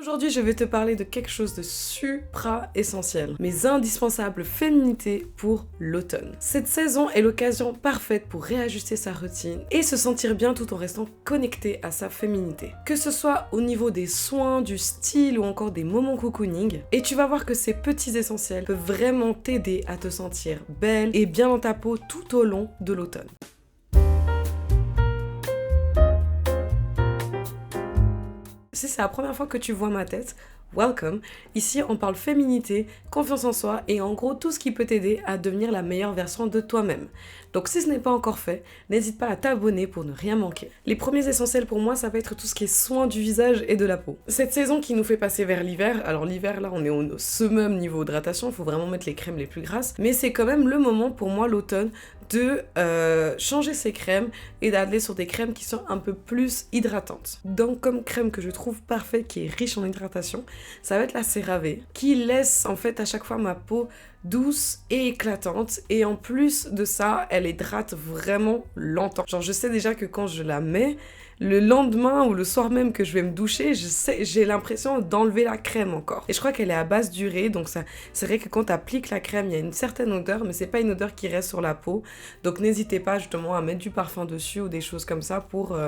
Aujourd'hui, je vais te parler de quelque chose de supra essentiel, mes indispensables féminités pour l'automne. Cette saison est l'occasion parfaite pour réajuster sa routine et se sentir bien tout en restant connecté à sa féminité. Que ce soit au niveau des soins, du style ou encore des moments cocooning, et tu vas voir que ces petits essentiels peuvent vraiment t'aider à te sentir belle et bien dans ta peau tout au long de l'automne. Si c'est la première fois que tu vois ma tête, welcome. Ici, on parle féminité, confiance en soi et en gros tout ce qui peut t'aider à devenir la meilleure version de toi-même. Donc si ce n'est pas encore fait, n'hésite pas à t'abonner pour ne rien manquer. Les premiers essentiels pour moi, ça va être tout ce qui est soin du visage et de la peau. Cette saison qui nous fait passer vers l'hiver, alors l'hiver là on est au summum niveau hydratation, il faut vraiment mettre les crèmes les plus grasses, mais c'est quand même le moment pour moi l'automne de changer ses crèmes et d'aller sur des crèmes qui sont un peu plus hydratantes. Donc comme crème que je trouve parfaite, qui est riche en hydratation, ça va être la CeraVe, qui laisse en fait à chaque fois ma peau douce et éclatante, et en plus de ça, elle hydrate vraiment longtemps. Genre je sais déjà que quand je la mets, le lendemain ou le soir même que je vais me doucher, j'ai l'impression d'enlever la crème encore. Et je crois qu'elle est à basse durée, donc ça, c'est vrai que quand tu appliques la crème, il y a une certaine odeur, mais c'est pas une odeur qui reste sur la peau. Donc n'hésitez pas justement à mettre du parfum dessus ou des choses comme ça pour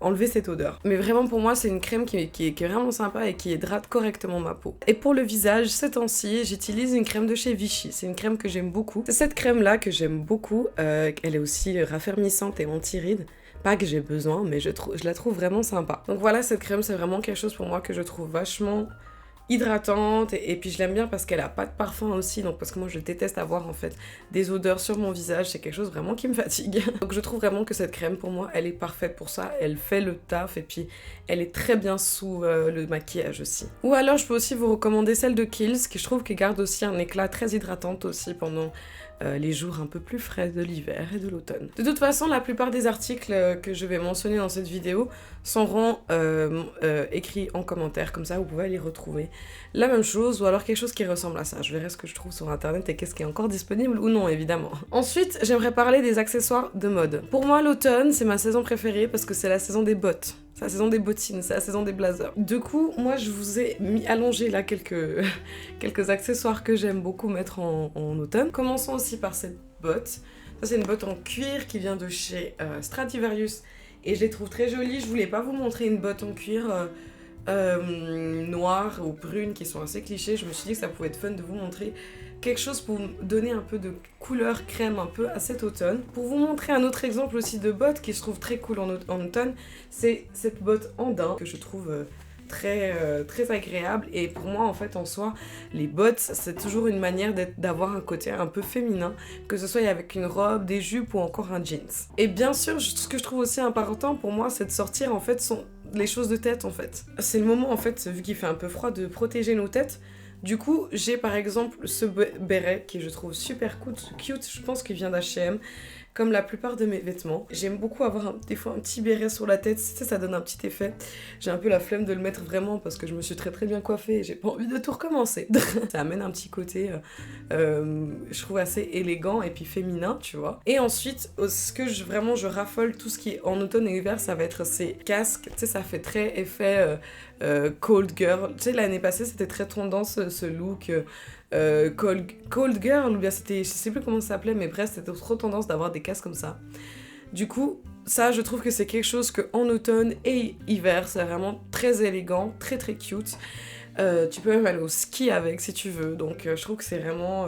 enlever cette odeur. Mais vraiment pour moi, c'est une crème qui est vraiment sympa et qui hydrate correctement ma peau. Et pour le visage, ces temps-ci, j'utilise une crème de chez Vichy. C'est une crème que j'aime beaucoup. C'est cette crème-là que j'aime beaucoup. Elle est aussi raffermissante et anti-rides. Pas que j'ai besoin, mais je la trouve vraiment sympa. Donc voilà, cette crème, c'est vraiment quelque chose pour moi que je trouve vachement hydratante, et puis je l'aime bien parce qu'elle a pas de parfum aussi, donc parce que moi je déteste avoir en fait des odeurs sur mon visage, c'est quelque chose vraiment qui me fatigue. Donc je trouve vraiment que cette crème pour moi elle est parfaite pour ça, elle fait le taf et puis elle est très bien sous le maquillage aussi. Ou alors je peux aussi vous recommander celle de Kiehl's qui je trouve qui garde aussi un éclat très hydratante aussi pendant les jours un peu plus frais de l'hiver et de l'automne. De toute façon, la plupart des articles que je vais mentionner dans cette vidéo seront écrits en commentaire, comme ça vous pouvez les retrouver. La même chose, ou alors quelque chose qui ressemble à ça. Je verrai ce que je trouve sur internet et qu'est-ce qui est encore disponible ou non, évidemment. Ensuite, j'aimerais parler des accessoires de mode. Pour moi, l'automne, c'est ma saison préférée parce que c'est la saison des bottes. C'est la saison des bottines, c'est la saison des blazers. Du coup, moi je vous ai allongé là quelques accessoires que j'aime beaucoup mettre en automne. Commençons aussi par cette botte. Ça c'est une botte en cuir qui vient de chez Stradivarius et je les trouve très jolies. Je voulais pas vous montrer une botte en cuir noire ou brune qui sont assez clichés. Je me suis dit que ça pouvait être fun de vous montrer quelque chose pour donner un peu de couleur crème un peu à cet automne. Pour vous montrer un autre exemple aussi de botte qui je trouve très cool en automne, c'est cette botte en daim que je trouve très agréable. Et pour moi en fait en soi les bottes c'est toujours une manière d'avoir un côté un peu féminin, que ce soit avec une robe, des jupes ou encore un jeans. Et bien sûr ce que je trouve aussi important pour moi c'est de sortir en fait les choses de tête en fait. C'est le moment en fait, vu qu'il fait un peu froid, de protéger nos têtes. Du coup, j'ai par exemple ce béret qui je trouve super cute, je pense qu'il vient d'H&M, comme la plupart de mes vêtements. J'aime beaucoup avoir des fois un petit béret sur la tête, ça donne un petit effet. J'ai un peu la flemme de le mettre vraiment parce que je me suis très bien coiffée et j'ai pas envie de tout recommencer. Ça amène un petit côté, je trouve assez élégant et puis féminin, tu vois. Et ensuite, ce que je raffole, tout ce qui est en automne et hiver, ça va être ces casques. Tu sais, ça fait très effet cold girl. Tu sais, l'année passée, c'était très tendance ce look cold girl, ou bien c'était, je sais plus comment ça s'appelait, mais bref, c'était trop tendance d'avoir des casques comme ça. Du coup, ça, je trouve que c'est quelque chose que en automne et hiver, c'est vraiment très élégant, très cute. Tu peux même aller au ski avec si tu veux, donc je trouve que c'est vraiment...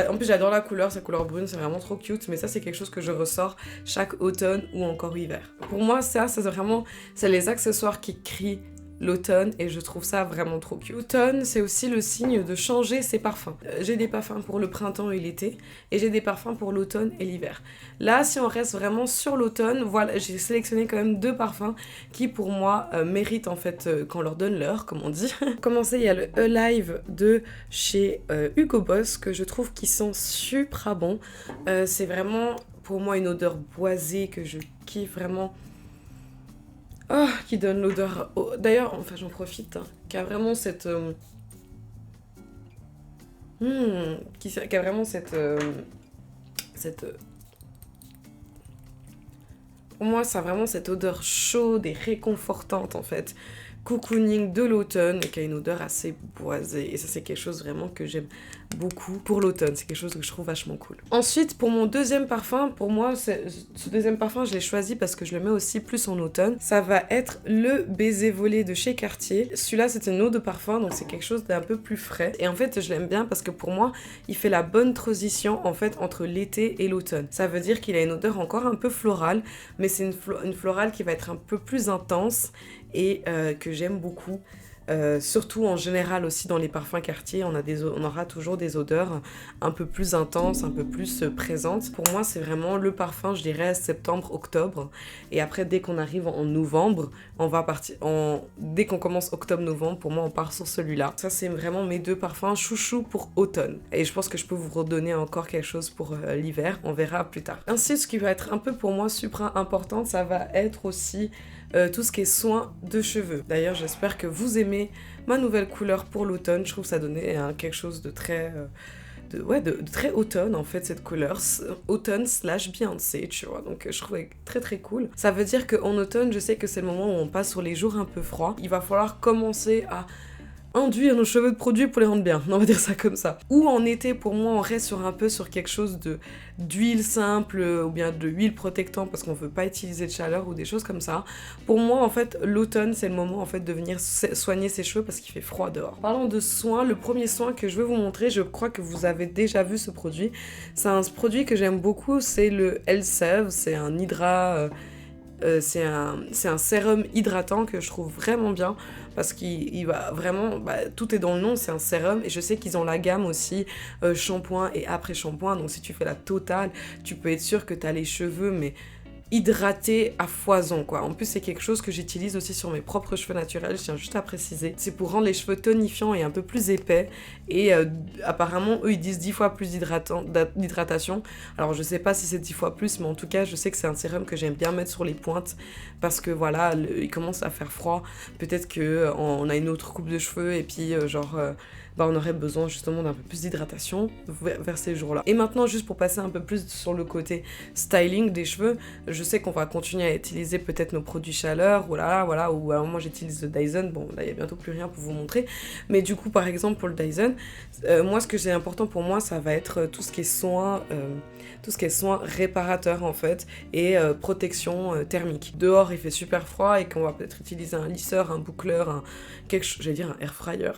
En plus, j'adore la couleur, sa couleur brune, c'est vraiment trop cute, mais ça, c'est quelque chose que je ressors chaque automne ou encore hiver. Pour moi, ça c'est vraiment... c'est les accessoires qui crient l'automne et je trouve ça vraiment trop cute. L'automne, c'est aussi le signe de changer ses parfums. J'ai des parfums pour le printemps et l'été et j'ai des parfums pour l'automne et l'hiver. Là, si on reste vraiment sur l'automne, voilà, j'ai sélectionné quand même 2 parfums qui pour moi méritent en fait qu'on leur donne l'heure, comme on dit. Pour commencer, il y a le Alive de chez Hugo Boss que je trouve qu'ils sont super bons. C'est vraiment pour moi une odeur boisée que je kiffe vraiment. Oh, qui donne l'odeur... D'ailleurs, enfin j'en profite, qui a vraiment cette... qui a vraiment cette... Pour moi, ça a vraiment cette odeur chaude et réconfortante, en fait, cocooning de l'automne et qui a une odeur assez boisée. Et ça, c'est quelque chose vraiment que j'aime beaucoup pour l'automne. C'est quelque chose que je trouve vachement cool. Ensuite, pour mon deuxième parfum, pour moi, ce deuxième parfum, je l'ai choisi parce que je le mets aussi plus en automne. Ça va être le Baiser Volé de chez Cartier. Celui-là, c'est une eau de parfum, donc c'est quelque chose d'un peu plus frais. Et en fait, je l'aime bien parce que pour moi, il fait la bonne transition en fait entre l'été et l'automne. Ça veut dire qu'il a une odeur encore un peu florale, mais c'est une florale qui va être un peu plus intense et que j'aime beaucoup. Surtout en général aussi dans les parfums Cartier, on aura toujours des odeurs un peu plus intenses, un peu plus présentes. Pour moi, c'est vraiment le parfum, je dirais septembre, octobre. Et après, dès qu'on arrive en novembre, on va partir dès qu'on commence octobre-novembre, pour moi, on part sur celui-là. Ça, c'est vraiment mes deux parfums chouchou pour automne. Et je pense que je peux vous redonner encore quelque chose pour l'hiver. On verra plus tard. Ainsi, ce qui va être un peu pour moi super important, ça va être aussi tout ce qui est soin de cheveux. D'ailleurs, j'espère que vous aimez ma nouvelle couleur pour l'automne. Je trouve que ça donnait quelque chose de très... de très automne en fait, cette couleur. Automne / Beyoncé, tu vois. Donc je trouvais très très cool. Ça veut dire qu'en automne, je sais que c'est le moment où on passe sur les jours un peu froids. Il va falloir commencer à induire nos cheveux de produits pour les rendre bien, on va dire ça comme ça. Ou en été, pour moi, on reste sur quelque chose d'huile simple ou bien de huile protectant parce qu'on veut pas utiliser de chaleur ou des choses comme ça. Pour moi, en fait, l'automne, c'est le moment en fait de venir soigner ses cheveux parce qu'il fait froid dehors. Parlant de soins, le premier soin que je vais vous montrer, je crois que vous avez déjà vu ce produit. C'est un produit que j'aime beaucoup, c'est le Elseve, c'est un hydrat... c'est un sérum hydratant que je trouve vraiment bien parce qu'il va vraiment, tout est dans le nom, c'est un sérum et je sais qu'ils ont la gamme aussi shampoing et après shampoing, donc si tu fais la totale, tu peux être sûr que tu as les cheveux mais hydraté à foison quoi. En plus c'est quelque chose que j'utilise aussi sur mes propres cheveux naturels, je tiens juste à préciser. C'est pour rendre les cheveux tonifiants et un peu plus épais et apparemment eux ils disent 10 fois plus d'hydratation. Alors je sais pas si c'est 10 fois plus mais en tout cas je sais que c'est un sérum que j'aime bien mettre sur les pointes parce que voilà, il commence à faire froid. Peut-être que on a une autre coupe de cheveux et puis on aurait besoin justement d'un peu plus d'hydratation vers ces jours-là. Et maintenant, juste pour passer un peu plus sur le côté styling des cheveux, je sais qu'on va continuer à utiliser peut-être nos produits chaleur, ou alors moi j'utilise le Dyson, bon là il y a bientôt plus rien pour vous montrer, mais du coup par exemple pour le Dyson, moi ce que j'ai important pour moi ça va être tout ce qui est soins réparateurs en fait et protection thermique. Dehors il fait super froid et qu'on va peut-être utiliser un lisseur, un boucleur, j'allais dire un air fryer.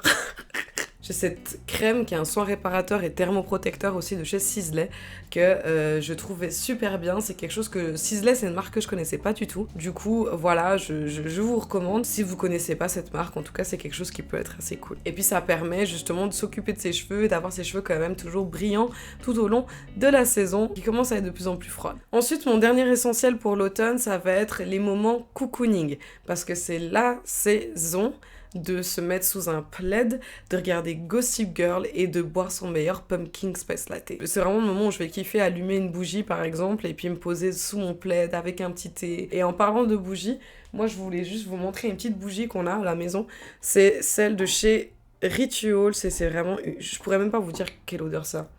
J'ai cette crème qui est un soin réparateur et thermoprotecteur aussi de chez Sisley que je trouvais super bien. C'est quelque chose que... Sisley, c'est une marque que je connaissais pas du tout. Du coup, voilà, je vous recommande. Si vous connaissez pas cette marque, en tout cas, c'est quelque chose qui peut être assez cool. Et puis, ça permet justement de s'occuper de ses cheveux et d'avoir ses cheveux quand même toujours brillants tout au long de la saison qui commence à être de plus en plus froide. Ensuite, mon dernier essentiel pour l'automne, ça va être les moments cocooning. Parce que c'est la saison de se mettre sous un plaid, de regarder Gossip Girl et de boire son meilleur pumpkin spice latte. C'est vraiment le moment où je vais kiffer allumer une bougie par exemple et puis me poser sous mon plaid avec un petit thé. Et en parlant de bougies, moi je voulais juste vous montrer une petite bougie qu'on a à la maison. C'est celle de chez Ritual, c'est vraiment... Je pourrais même pas vous dire quelle odeur ça.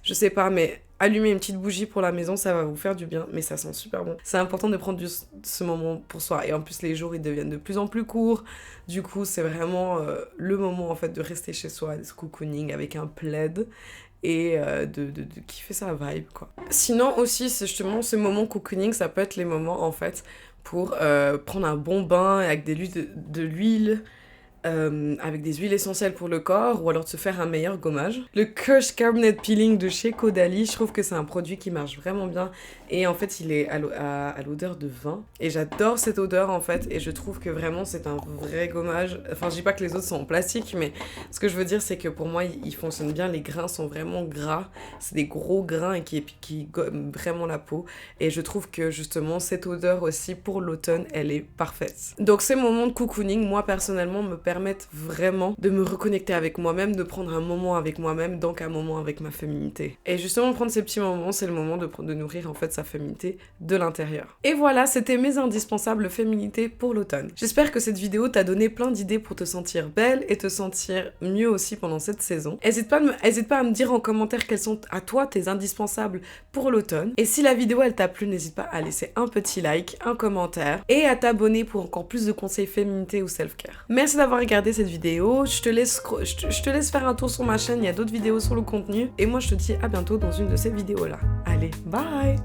Je sais pas, mais allumer une petite bougie pour la maison, ça va vous faire du bien, mais ça sent super bon. C'est important de prendre ce moment pour soi. Et en plus, les jours, ils deviennent de plus en plus courts. Du coup, c'est vraiment le moment, en fait, de rester chez soi, de cocooning avec un plaid et de kiffer sa vibe, quoi. Sinon, aussi, c'est justement ce moment cocooning, ça peut être les moments, en fait, pour prendre un bon bain avec de l'huile, avec des huiles essentielles pour le corps ou alors de se faire un meilleur gommage. Le Kush Carbonate Peeling de chez Caudalie, je trouve que c'est un produit qui marche vraiment bien et en fait il est à l'odeur de vin et j'adore cette odeur en fait et je trouve que vraiment c'est un vrai gommage. Enfin je dis pas que les autres sont en plastique mais ce que je veux dire c'est que pour moi il fonctionne bien, les grains sont vraiment gras, c'est des gros grains et qui gomment vraiment la peau et je trouve que justement cette odeur aussi pour l'automne elle est parfaite. Donc ces moments de cocooning moi personnellement me permettent permettent vraiment de me reconnecter avec moi-même, de prendre un moment avec moi-même, donc un moment avec ma féminité. Et justement, prendre ces petits moments, c'est le moment de nourrir en fait sa féminité de l'intérieur. Et voilà, c'était mes indispensables féminités pour l'automne. J'espère que cette vidéo t'a donné plein d'idées pour te sentir belle et te sentir mieux aussi pendant cette saison. N'hésite pas à me dire en commentaire quels sont à toi tes indispensables pour l'automne. Et si la vidéo elle t'a plu, n'hésite pas à laisser un petit like, un commentaire et à t'abonner pour encore plus de conseils féminité ou self-care. Merci d'avoir regardé cette vidéo. Je te laisse faire un tour sur ma chaîne, il y a d'autres vidéos sur le contenu. Et moi je te dis à bientôt dans une de ces vidéos là. Allez, bye!